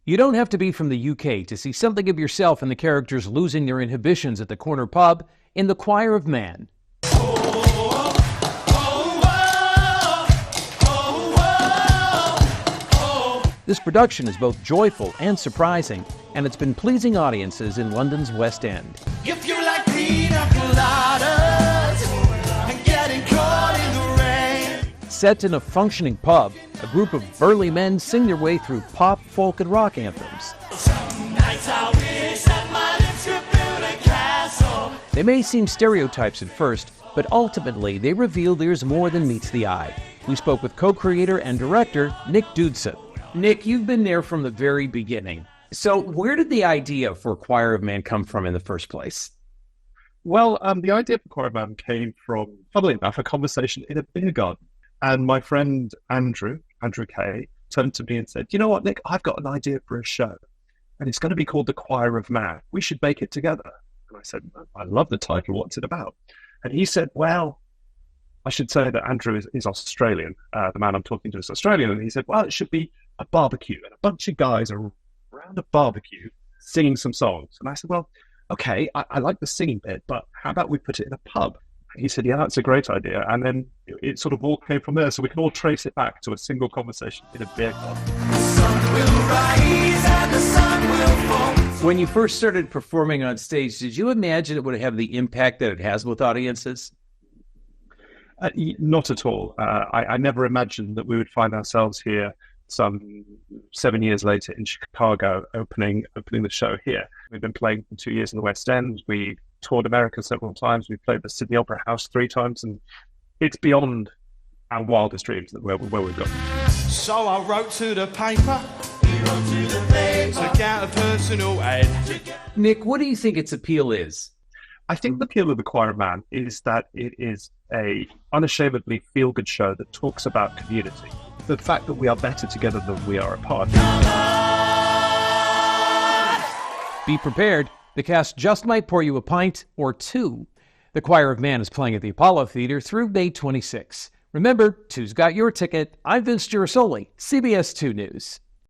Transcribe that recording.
You don't have to be from the UK to see something of yourself in the characters losing their inhibitions at the corner pub in The Choir of Man. This production is both joyful and surprising, and it's been pleasing audiences in London's West End. If you like pina coladas and getting caught in the rain. Set in a functioning pub, a group of burly men sing their way through pop, folk, and rock anthems. Some nights I wish that my lips could build a castle. They may seem stereotypes at first, but ultimately they reveal there's more than meets the eye. We spoke with co-creator and director Nick Dudson. Nick, you've been there from the very beginning. So where did the idea for Choir of Man come from in the first place? Well, the idea for Choir of Man came from, funnily enough, a conversation in a beer garden. And my friend Andrew Kay, turned to me and said, "You know what, Nick, I've got an idea for a show. And it's going to be called The Choir of Man. We should make it together." And I said, "I love the title. What's it about?" And he said, "Well," I should say that Andrew is Australian. The man I'm talking to is Australian. And he said, "Well, it should be a barbecue and a bunch of guys are around a barbecue singing some songs." And I said, "Well, okay, I like the singing bit, but how about we put it in a pub?" He said, "Yeah, that's a great idea." And then it sort of all came from there. So we can all trace it back to a single conversation in a beer club. The sun will rise and the sun will fall. When you first started performing on stage, did you imagine it would have the impact that it has with audiences? Not at all. I never imagined that we would find ourselves here some 7 years later in Chicago, opening the show here. We've been playing for 2 years in the West End. We toured America several times. We played the Sydney Opera House 3 times, and it's beyond our wildest dreams where we've got. So I wrote to the paper. Took out a personal ad. Nick, what do you think its appeal is? I think the appeal of The Choir of Man is that it is a unashamedly feel-good show that talks about community. The fact that we are better together than we are apart. Be prepared. The cast just might pour you a pint or two. The Choir of Man is playing at the Apollo Theater through May 26. Remember, two's got your ticket. I'm Vince Girasoli, CBS 2 News.